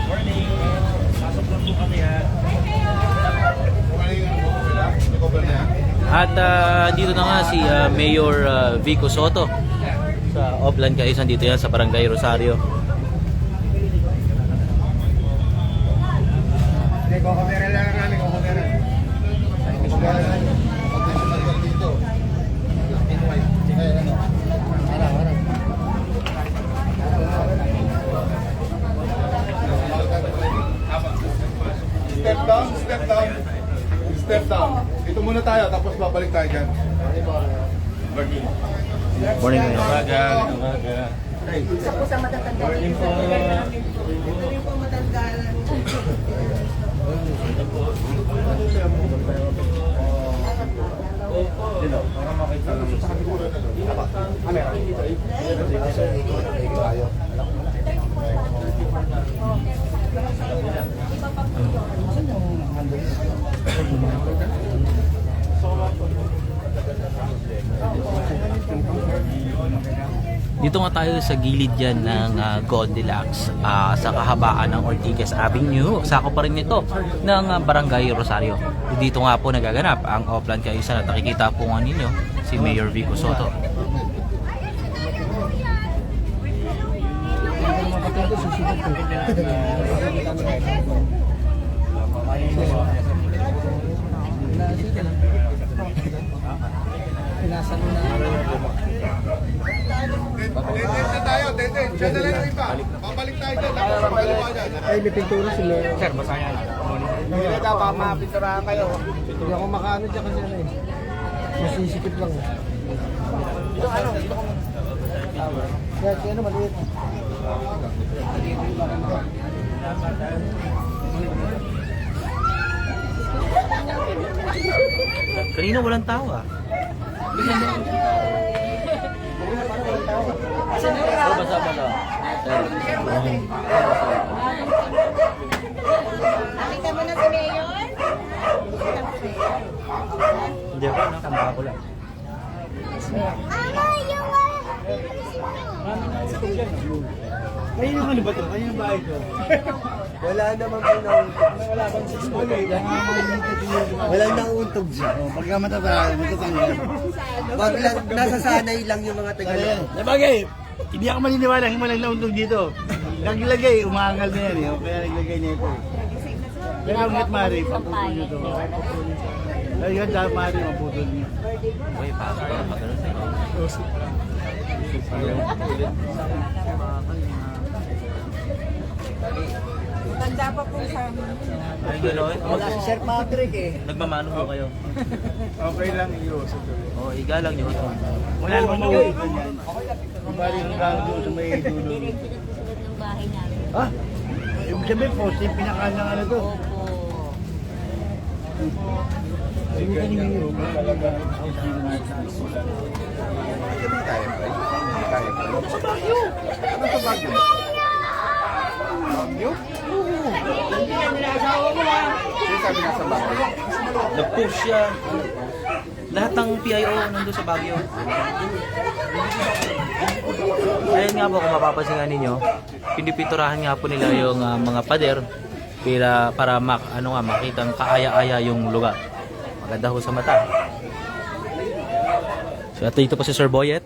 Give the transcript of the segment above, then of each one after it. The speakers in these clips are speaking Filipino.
Morning. Pasok lang po kami ha. At dito na nga si Mayor Vico Soto sa Oplan Quezon. Dito yan sa Barangay Rosario. Kukumera lang namin, kukumera. Step down, step down. Step down. Ito muna tayo, tapos babalik tayo dyan. Morning ngayon. Umaga. Isa po sa matatanda. Morning po. Ito rin po matanda. Dito, para makita lang. Dito nga tayo sa gilid yan ng Goldilocks sa kahabaan ng Ortigas Avenue. Sako pa rin ito ng Barangay Rosario. Dito nga po nagaganap ang Oplan Quezon at nakikita po nga ninyo si Mayor Vico Soto. Dead na tayo, dead. Diyan na lang yung iba. Babalik tayo dyan, tapos magkaliwa dyan. Ay, may pintura sila. Sir, basahin na. Hindi na dapat mapinturahan kayo. Hindi ako makaano dyan kasi ano eh. Masisikip lang. Dito ano? Kaya ano maliit. Kanina walang tao ah. Basa-basa. Nakita mo na si Mayor? Hindi ako, nakamba ko lang. Kanina ano ba ito? Kanina ba ito? Wala naman po nauntog. Wala bang sismagay? Wala nauntog siya. Pagka matatala, matatanggal. Pag nasasanay lang yung mga tagal. Nabagay, hindi ako maniniwala kung walang nauntog dito. Naglagay, umaangal na yan. Kaya naglagay niya ito. Pero hanggat maaari, paputol niyo ito. Hanggat maaari, maputol niyo. Uy, pasok para magano'n sa'yo. Tanda pa po sa amin. Ay, gano'n? Wala si Sir Patrick eh. Nagmamano po kayo. Okay lang, iusap ko. Oo, igalang nyo ito. Wala namang mauwitan yan. Bali ang gano'n doon sa may dulo. Sunod ng bahay namin. Ha? Ibig sabihin po, yung pinakalang ano to. Sa Baguio. Ano sa Baguio? Baguio? Sino sabi nga sa Baguio? Nag-push siya. Lahat ng PIO nandun sa Baguio. Ayun nga po, kung mapapansin ninyo, pinipinturahan nga po nila yung mga pader para makitang kaaya-aya yung lugar. Maganda ho sa mata. So, at dito po si Sir Boyet.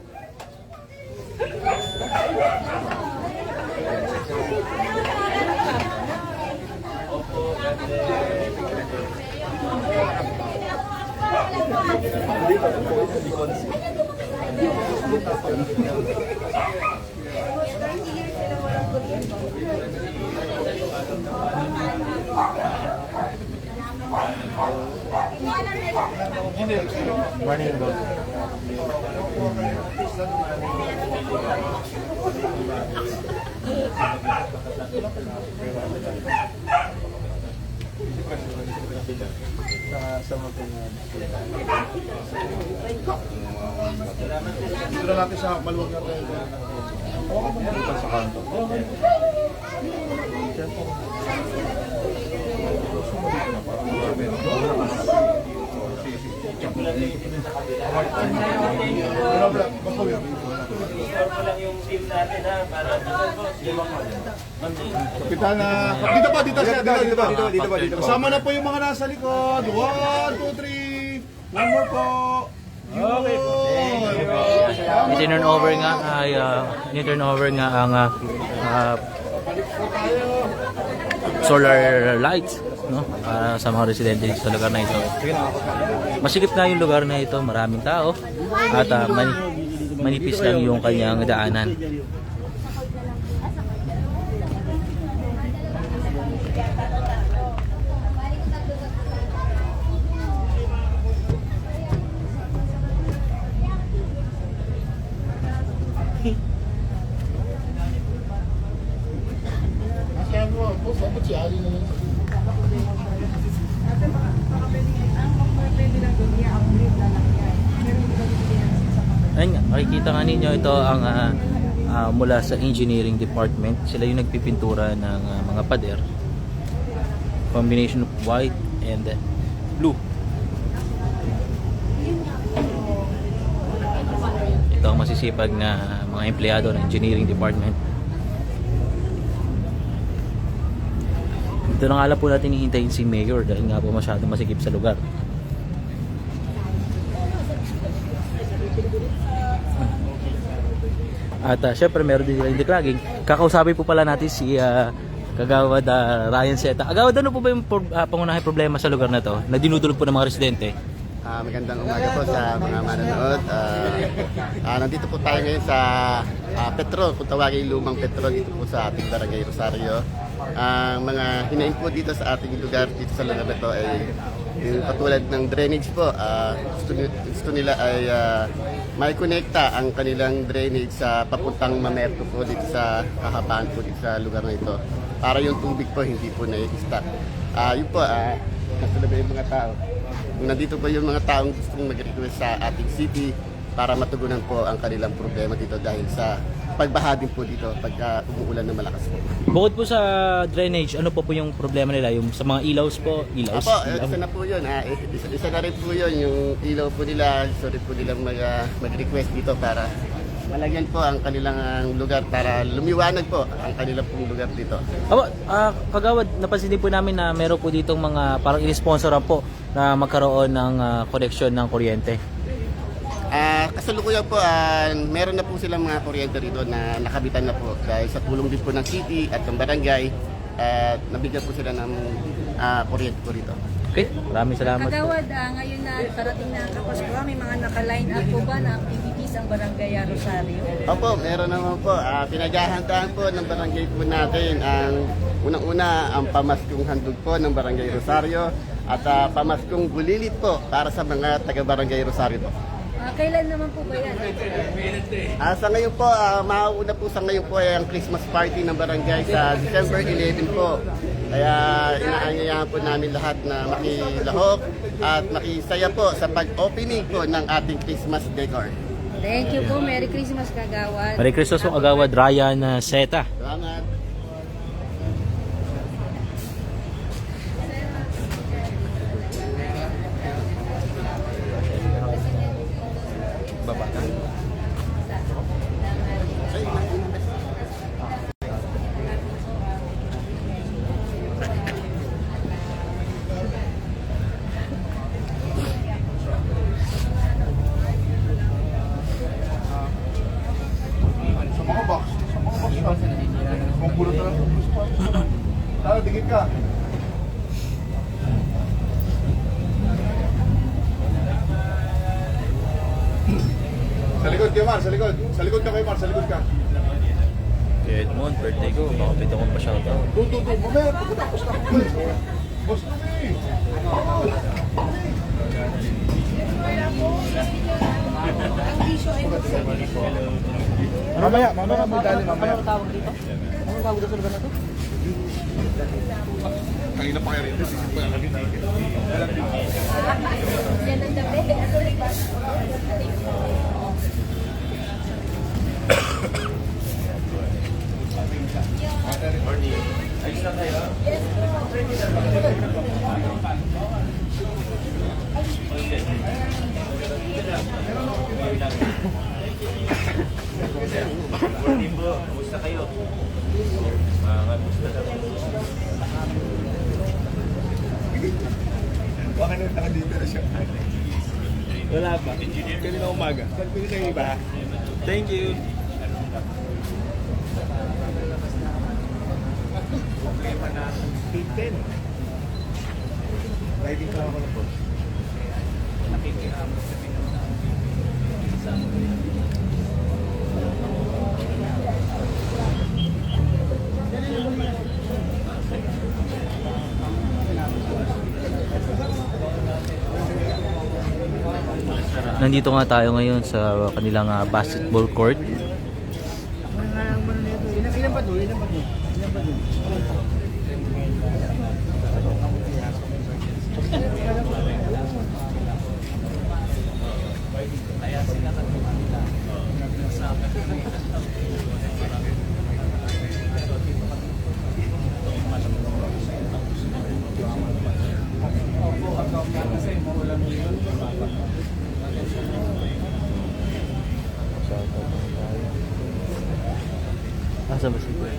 Morning, boss. Dito natin sa maluwag na tayo. Sa kanto. mo lang yung team natin ha, para Kapitana. Dito pa, dito siya. Dito. Kasama na po yung mga nasa likod. 1, 2, 3. One more po. Okay po. Turn over nga ay turn over nga ang solar lights, no, para sa mga residente dito sa lugar na ito. Masikip na yung lugar na ito, maraming tao at manipis lang yung kanyang daanan. Ayun nga, makikita nga ninyo ito ang mula sa engineering department. Sila yung nagpipintura ng mga pader. Combination of white and blue. Ito ang masisipag na mga empleyado ng engineering department. Ito na nga lang po natin hihintayin si Mayor dahil nga po masyadong masikip sa lugar. At syempre meron din sila yung declogging. Kakausapin po pala natin si Kagawad Ryan Seta. Agawad, ano po ba yung pangunahing problema sa lugar na to na dinudulog po ng mga residente? Magandang umaga po sa mga manonood. Nandito po tayo ngayon sa Petro, kung tawagin lumang Petro dito po sa ating Barangay Rosario. Ang mga hinain po dito sa ating lugar, dito sa lugar na to ay yung katulad ng drainage po. Gusto nila ay may konekta ang kanilang drainage sa papuntang Mamerto po dito sa kahabaan po dito sa lugar na ito. Para yung tubig po hindi po na-stack. Yun po, nasunod yung mga tao. Nandito po yung mga taong gustong mag-request sa ating city para matugunan po ang kanilang problema dito dahil sa pagbaha din po dito pagka umuulan na malakas po. Bukod po sa drainage, ano po yung problema nila? Yung sa mga ilaws po? Ilaws? Apo, isa na po yun. Isa na rin po yun. Yung ilaw po nila, sorry po nilang mag-request dito para malagyan po ang kanilang lugar para lumiwanag po ang kanilang pong lugar dito. Kagawad, napansin din po namin na meron po ditong mga parang in-sponsoran po na magkaroon ng connection ng kuryente. Kasalukuyan po, meron na po silang mga kuryente rito na nakabitan na po dahil sa tulong din po ng city at ng barangay nabigyan po sila ng kuryente po rito. Okay, maraming salamat po. Kagawad, ngayon na parating na Kapasko, may mga naka-line up po ba na activities ang Barangay Rosario? Opo, meron naman po. Pinaghahandaan po ng barangay po natin ang unang-una ang pamaskong handog po ng Barangay Rosario at pamaskong bulilit po para sa mga taga-Barangay Rosario po. Kailan naman po ba yan? Sa ngayon po, mauuna po sa ngayon po ay ang Christmas party ng barangay sa December 11 po. Kaya inaanyayahan po namin lahat na makilahok at makisaya po sa pag-opening po ng ating Christmas decor. Thank you po. Merry Christmas, Kagawad. Merry Christmas po, Kagawad Ryan Seta. Salamat. Kung bulot na lang. Tara, dikit ka. Sa likod kayo, Mar. Sa likod. Sa likod ka kayo, Mar. Sa likod ka. Edmond, birthday ko. Baka pwede akong pa-shoutout. Doon. Mamaya, pagkatapos na. Boss na eh. Mamaya, madali mamaya. Ano tawag dito? Anong tawag dito sa lugar na to? Kanina pa kayo rin. Yan ang gabi. Yes. Baka nakadito na siya. Wala pa. Kanina umaga. Pwede kayo iba. Thank you. Problema na 10. Riding ka ako na po. Nakikiramot kami ng Nandito nga tayo ngayon sa kanilang basketball court. Ilan ba doon? Ilan ba doon? Ilan ba doon? Asa ba si Kuya?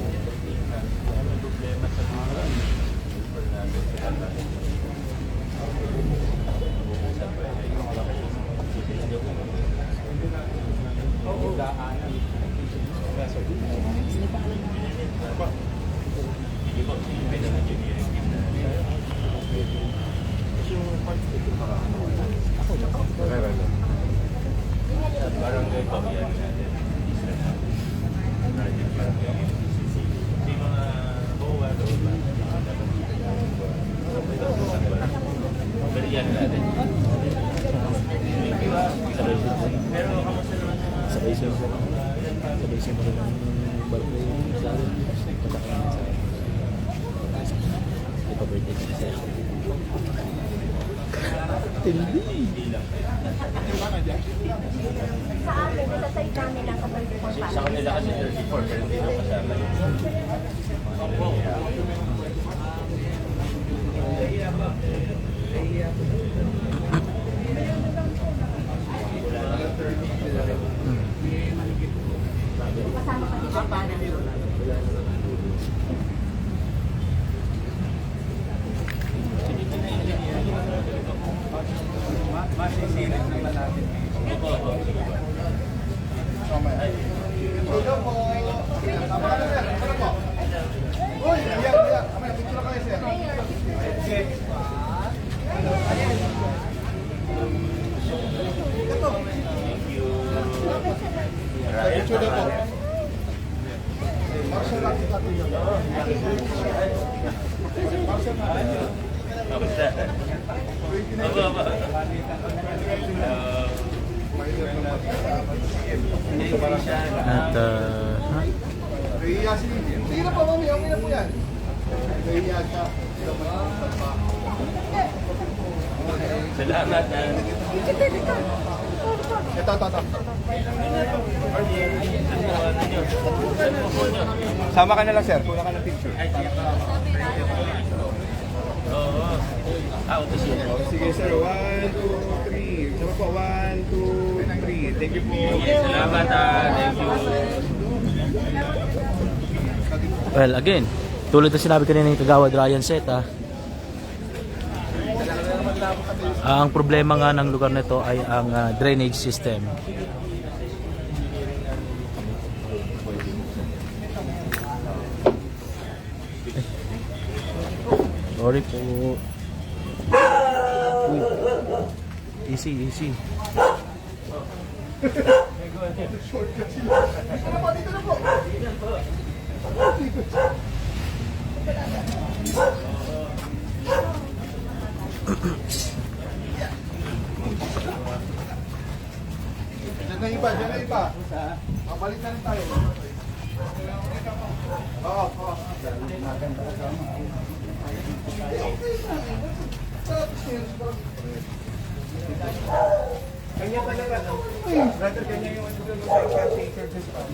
Sabay siya mo rin ang birthday sa akin. Patakain sa akin. Ito birthday ko sa akin. Tindi! Sa amin, sa side namin lang kapag Sa kanila kasi 34 pero hindi na kasama yun. kasama ka dito para. Masisilip naman natin. Ito po. Tama na sir. Ano po? Uy, biyak. Kamay, picture kayo sir. Okay. Picture na po. Marshall natin natin yun. Marshall natin. At Sige na po, mami. Okay na po yan. Nahiya siya. salamat na. Ito. Sama ka na lang, sir. Kuha ka ng picture. Sige, sir. 1, 2, 3. Sama po. 1, 2, 3. Thank you po. Salamat thank you. Well, again, tulad na sinabi kanina yung kagawad Ryan Seta, ang problema nga ng lugar nito ay ang drainage system. Sorry po. Uy. Easy. Diyan na iba. Balik na rin tayo. Oo. Kanya pa lang ano? Brother, kanya yung caretaker sa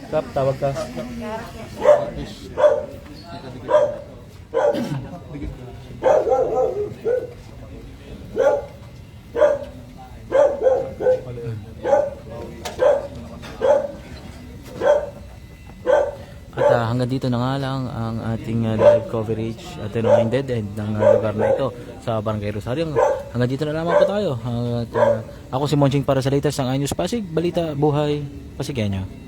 Kap, tawag ka. At hanggang dito na nga lang ang ating live coverage at ng dead end ng lugar na ito sa Barangay Rosario. Hanggang dito na lamang po tayo. At, ako si Monching para sa latest ng iNews Pasig, Balita, Buhay, Pasigenya.